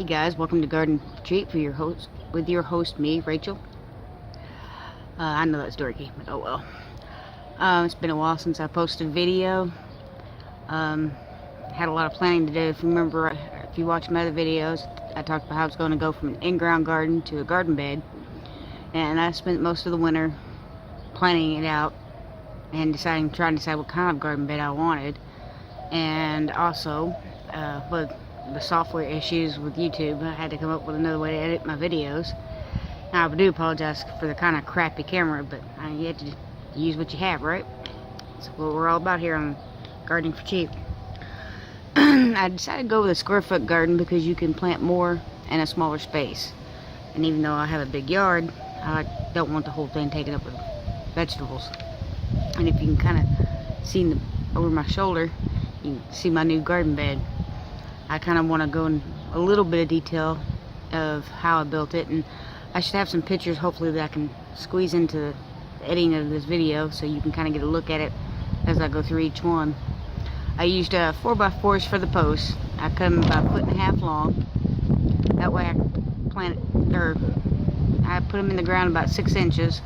guys, welcome to Garden Treat for your host me, Rachel. I know that's dorky, but oh well. It's been a while since I posted a video. Had a lot of planning to do. If you remember, if you watch my other videos, I talked about how I was going to go from an in-ground garden to a garden bed, and I spent most of the winter planning it out and trying to decide what kind of garden bed I wanted, and also with the software issues with YouTube, I had to come up with another way to edit my videos. Now, I do apologize for the kind of crappy camera, but you have to use what you have, right? That's what we're all about here on Gardening for Cheap. I decided to go with a square foot garden because you can plant more in a smaller space. And even though I have a big yard, I don't want the whole thing taken up with vegetables. And if you can kind of see over my shoulder, you can see my new garden bed. I kind of want to go in a little bit of detail of how I built it, and I should have some pictures hopefully that I can squeeze into the editing of this video so you can kind of get a look at it as I go through each one. I used 4x4s for the posts. I cut them about 1.5 feet long. That way I put them in the ground about 6 inches.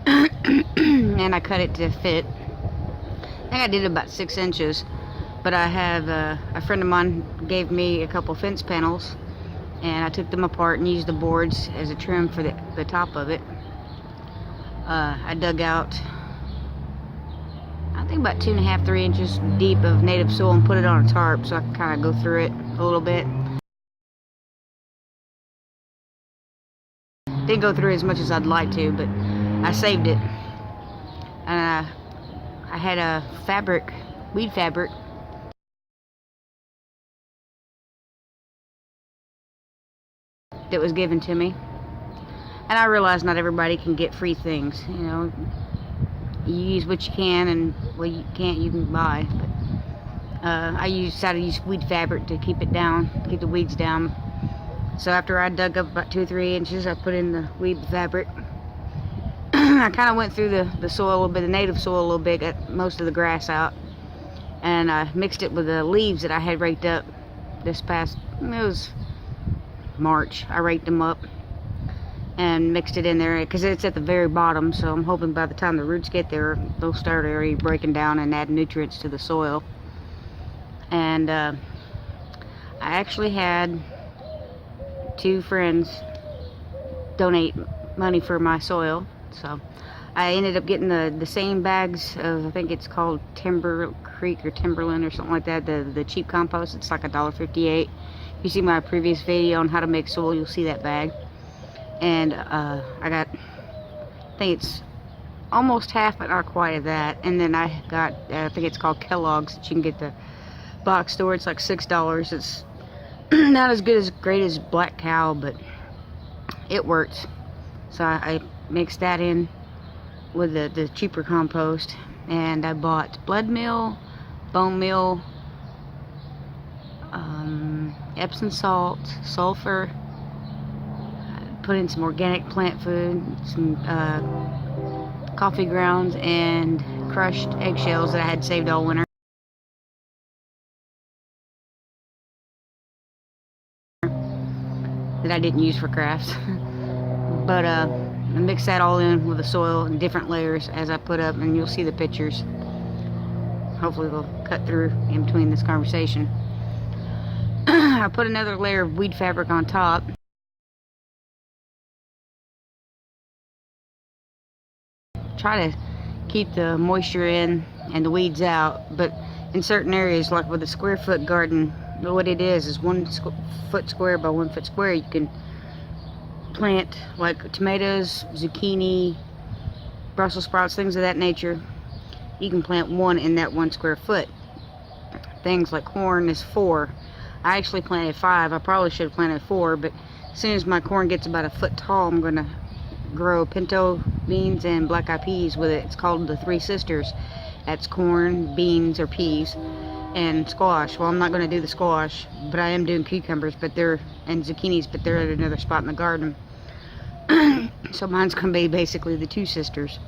And I cut it to fit. I think I did about 6 inches. But I have a friend of mine gave me a couple fence panels, and I took them apart and used the boards as a trim for the top of it. I dug out, I think about 2.5 to 3 inches deep of native soil and put it on a tarp so I can kind of go through it a little bit. Didn't go through as much as I'd like to, but I saved it. And I had a weed fabric. That was given to me, and I realize not everybody can get free things. You know, you use what you can, and what you can't you can buy. But I decided to use weed fabric to keep it down, keep the weeds down. So after I dug up about 2 or 3 inches, I put in the weed fabric. I kind of went through the soil a little bit, the native soil a little bit, got most of the grass out, and I mixed it with the leaves that I had raked up this past, it was March. I raked them up and mixed it in there because it's at the very bottom, so I'm hoping by the time the roots get there they'll start already breaking down and add nutrients to the soil. And I actually had 2 friends donate money for my soil, so I ended up getting the same bags of, I think it's called Timber Creek or Timberland or something like that, the cheap compost. It's like $1.58. If you see my previous video on how to make soil, you'll see that bag. And I got, I think it's almost half, but not quite of that. And then I got, I think it's called Kellogg's, that you can get the box store. It's like $6. It's not as great as Black Cow, but it works. So I mixed that in with the cheaper compost, and I bought blood meal, bone meal, Epsom salt, sulfur, put in some organic plant food, some coffee grounds, and crushed eggshells that I had saved all winter. That I didn't use for crafts. But I mixed that all in with the soil in different layers as I put up, and you'll see the pictures. Hopefully they'll cut through in between this conversation. I put another layer of weed fabric on top. Try to keep the moisture in and the weeds out, but in certain areas, like with a square foot garden, what it is 1 foot square by 1 foot square. You can plant like tomatoes, zucchini, Brussels sprouts, things of that nature. You can plant 1 in that 1 square foot. Things like corn is 4. I actually planted 5. I probably should have planted 4, but as soon as my corn gets about 1 foot tall, I'm going to grow pinto beans and black eyed peas with it. It's called the 3 Sisters. That's corn, beans or peas, and squash. Well, I'm not going to do the squash, but I am doing cucumbers, and zucchinis, but they're at another spot in the garden. So mine's going to be basically the 2 sisters.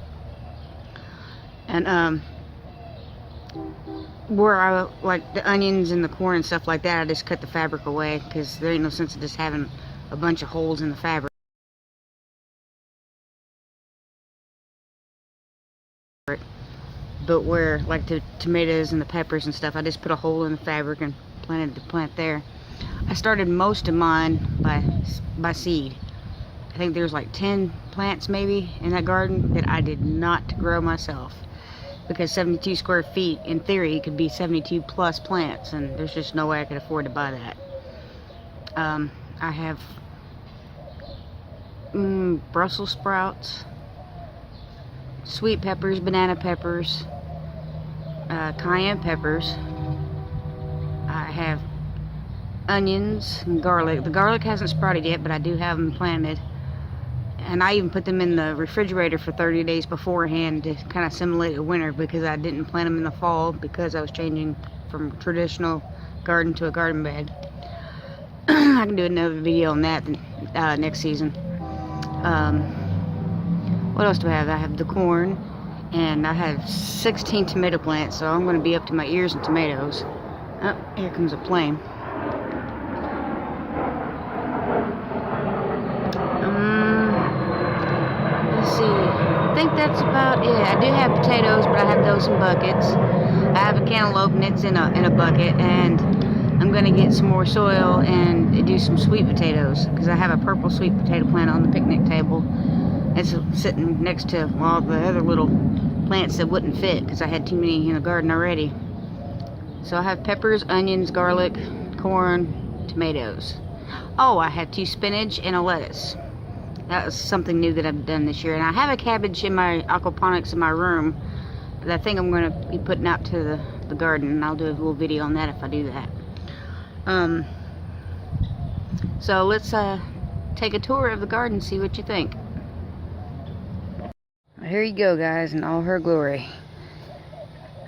And where I like the onions and the corn and stuff like that, I just cut the fabric away because there ain't no sense of just having a bunch of holes in the fabric. But where like the tomatoes and the peppers and stuff, I just put a hole in the fabric and planted the plant there. I started most of mine by seed. I think there's like 10 plants maybe in that garden that I did not grow myself, because 72 square feet in theory could be 72 plus plants, and there's just no way I could afford to buy that. I have Brussels sprouts, sweet peppers, banana peppers, cayenne peppers. I have onions and garlic. The garlic hasn't sprouted yet, but I do have them planted. And I even put them in the refrigerator for 30 days beforehand to kind of simulate the winter, because I didn't plant them in the fall because I was changing from traditional garden to a garden bed. I can do another video on that next season. What else do I have? I have the corn, and I have 16 tomato plants, so I'm going to be up to my ears in tomatoes. Oh, here comes a plane. Let's see. I think that's about it. I do have potatoes, but I have those in buckets. I have a cantaloupe, and it's in a bucket, and I'm going to get some more soil and do some sweet potatoes, because I have a purple sweet potato plant on the picnic table. It's sitting next to all the other little plants that wouldn't fit because I had too many in the garden already. So I have peppers, onions, garlic, corn, tomatoes. Oh, I have 2 spinach and a lettuce. That was something new that I've done this year. And I have a cabbage in my aquaponics in my room that I think I'm going to be putting out to the garden, and I'll do a little video on that if I do that. So let's take a tour of the garden, see what you think. Here you go, guys, in all her glory.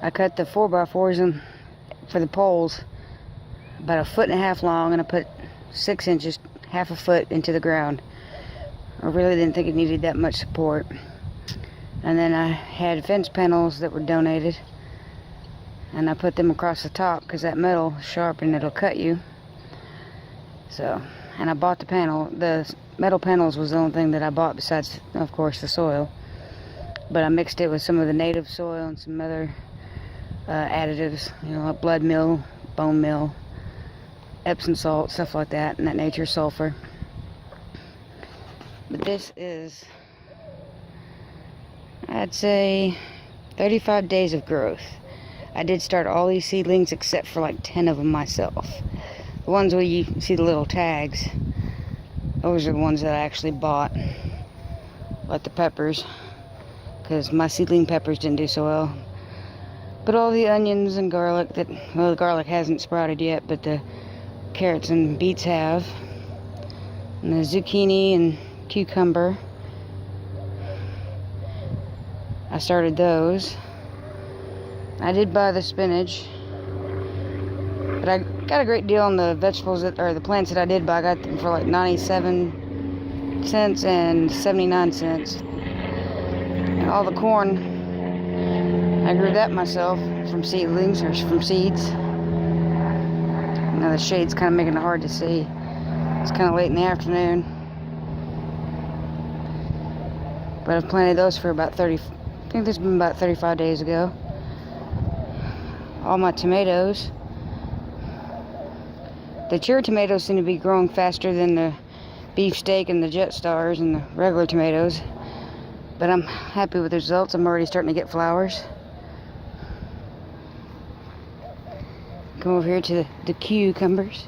I cut the 4x4s in for the poles about 1.5 feet long, and I put 6 inches, half a foot into the ground. I really didn't think it needed that much support. And then I had fence panels that were donated, and I put them across the top because that metal is sharp and it'll cut you. So, and I bought the panel. The metal panels was the only thing that I bought besides, of course, the soil. But I mixed it with some of the native soil and some other additives, you know, like blood meal, bone meal, Epsom salt, stuff like that, and that nature sulfur. But this is, I'd say, 35 days of growth. I did start all these seedlings except for like 10 of them myself. The ones where you see the little tags, those are the ones that I actually bought, like the peppers, because my seedling peppers didn't do so well. But all the onions and garlic well, the garlic hasn't sprouted yet, but the carrots and beets have. And the zucchini and cucumber, I started those. I did buy the spinach, but I got a great deal on the vegetables or the plants that I did buy. I got them for like 97 cents and 79 cents. All the corn, I grew that myself from seedlings or from seeds. Now the shade's kind of making it hard to see. It's kind of late in the afternoon. But I've planted those for about I think this has been about 35 days ago. All my tomatoes. The cherry tomatoes seem to be growing faster than the beefsteak and the jet stars and the regular tomatoes. But I'm happy with the results. I'm already starting to get flowers. Come over here to the cucumbers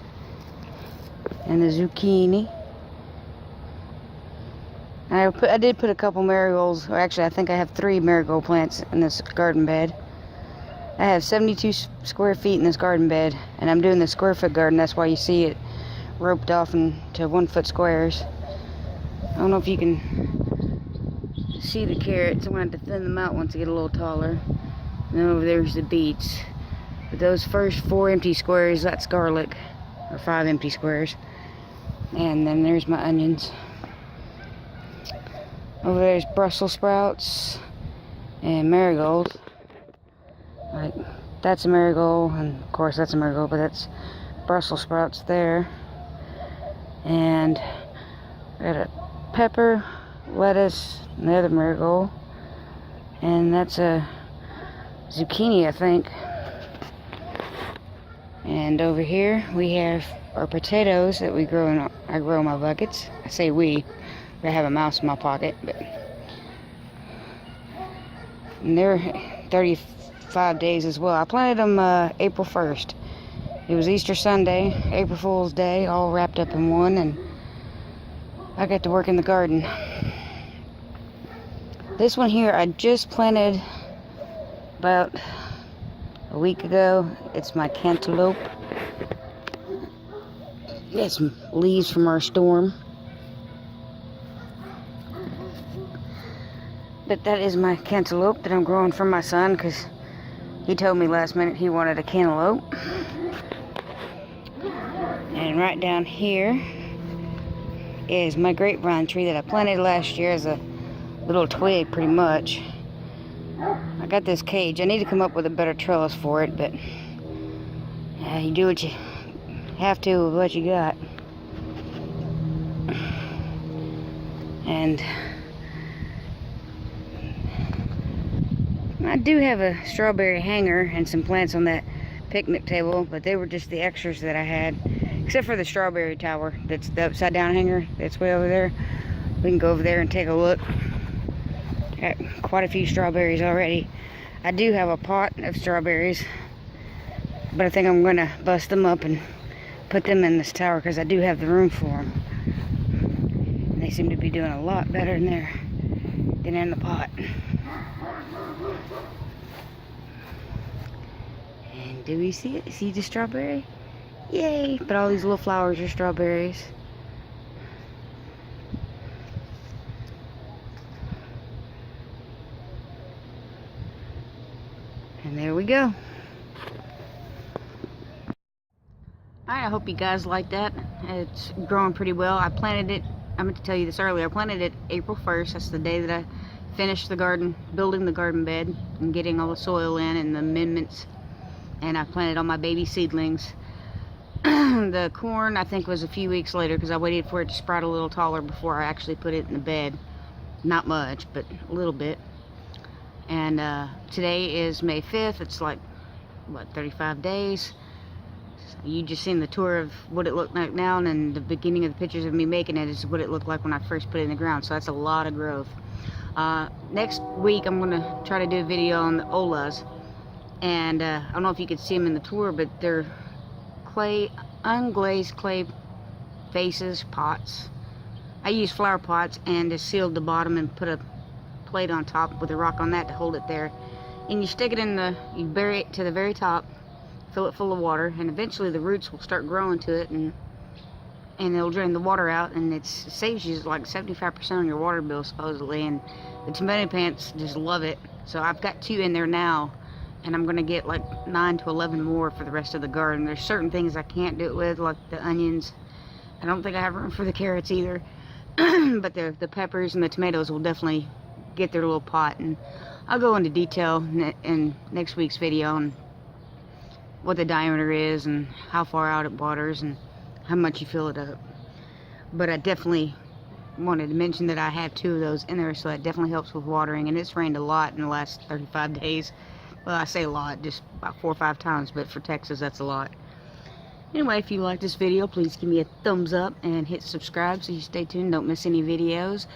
and the zucchini. I did put a couple marigolds, or actually I think I have 3 marigold plants in this garden bed. I have 72 square feet in this garden bed, and I'm doing the square foot garden. That's why you see it roped off into 1 foot squares. I don't know if you can see the carrots. I'm going to have to thin them out once they get a little taller. And then over there's the beets. But those first 4 empty squares, that's garlic, or 5 empty squares. And then there's my onions. Over there's Brussels sprouts and marigolds. Like That's a marigold, and of course that's a marigold, but that's Brussels sprouts there. And I got a pepper, lettuce, another marigold, and that's a zucchini, I think. And over here we have our potatoes that we grow in. I grow in my buckets. I say we. I have a mouse in my pocket, but and they're 35 days as well. I planted them April 1st. It was Easter Sunday, April Fool's Day, all wrapped up in one, and I got to work in the garden. This one here I just planted about a week ago. It's my cantaloupe. Got some leaves from our storm. But that is my cantaloupe that I'm growing for my son, because he told me last minute he wanted a cantaloupe. And right down here is my grapevine tree that I planted last year as a little twig, pretty much. I got this cage. I need to come up with a better trellis for it, but you do what you have to with what you got. And I do have a strawberry hanger and some plants on that picnic table, but they were just the extras that I had, except for the strawberry tower. That's the upside down hanger that's way over there. We can go over there and take a look. Got quite a few strawberries already. I do have a pot of strawberries, but I think I'm gonna bust them up and put them in this tower because I do have the room for them. And they seem to be doing a lot better in there than in the pot. And do we see it? See the strawberry? Yay! But all these little flowers are strawberries. And there we go. Alright, I hope you guys like that. It's growing pretty well. I planted it, I meant to tell you this earlier, I planted it April 1st. That's the day that I finished the garden, building the garden bed and getting all the soil in and the amendments. And I planted all my baby seedlings. The corn, I think, was a few weeks later because I waited for it to sprout a little taller before I actually put it in the bed. Not much, but a little bit. And today is May 5th. It's like, what, 35 days? So you just seen the tour of what it looked like now, and then the beginning of the pictures of me making it is what it looked like when I first put it in the ground. So that's a lot of growth. Next week, I'm going to try to do a video on the Olas. And I don't know if you could see them in the tour, but they're clay, unglazed clay vases, pots. I use flower pots and just sealed the bottom and put a plate on top with a rock on that to hold it there. And you stick it in the, you bury it to the very top, fill it full of water, and eventually the roots will start growing to it, and it'll drain the water out, and it saves you like 75% on your water bill supposedly. And the tomato plants just love it. So I've got 2 in there now, and I'm gonna get like 9 to 11 more for the rest of the garden. There's certain things I can't do it with, like the onions. I don't think I have room for the carrots either. But the peppers and the tomatoes will definitely get their little pot, and I'll go into detail in next week's video on what the diameter is and how far out it waters and how much you fill it up. But I definitely wanted to mention that I have 2 of those in there, so that definitely helps with watering. And it's rained a lot in the last 35 days. Well, I say a lot, just about 4 or 5 times, but for Texas that's a lot. Anyway, if you like this video, please give me a thumbs up and hit subscribe so you stay tuned, don't miss any videos.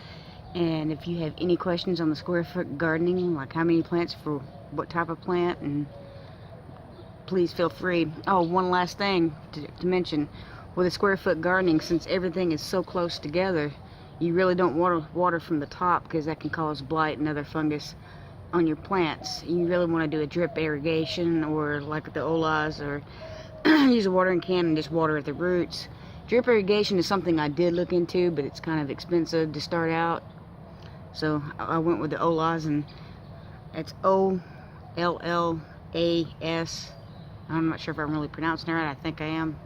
And if you have any questions on the square foot gardening, like how many plants for what type of plant, and please feel free. Oh, one last thing to mention. With a square foot gardening, since everything is so close together, you really don't water from the top, because that can cause blight and other fungus on your plants. You really want to do a drip irrigation, or like the Olas, or use a watering can and just water at the roots. Drip irrigation is something I did look into, but it's kind of expensive to start out. So I went with the Olas, and it's O-L-L-A-S. I'm not sure if I'm really pronouncing it right. I think I am.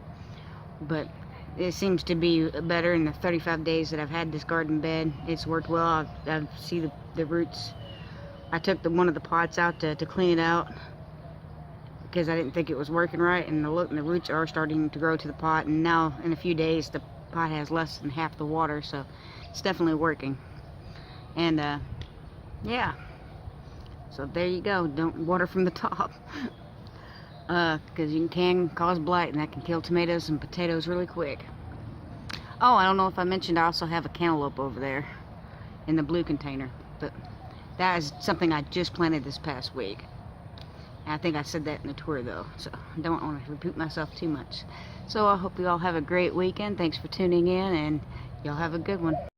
But it seems to be better in the 35 days that I've had this garden bed. It's worked well. I see the roots. I took one of the pots out to clean it out. because I didn't think it was working right, and the roots are starting to grow to the pot, and now in a few days the pot has less than half the water, so it's definitely working. And yeah, so there you go. Don't water from the top. Because you can cause blight, and that can kill tomatoes and potatoes really quick. Oh, I don't know if I mentioned I also have a cantaloupe over there in the blue container, but that is something I just planted this past week. And I think I said that in the tour though, so I don't want to repeat myself too much. So I hope you all have a great weekend. Thanks for tuning in, and y'all have a good one.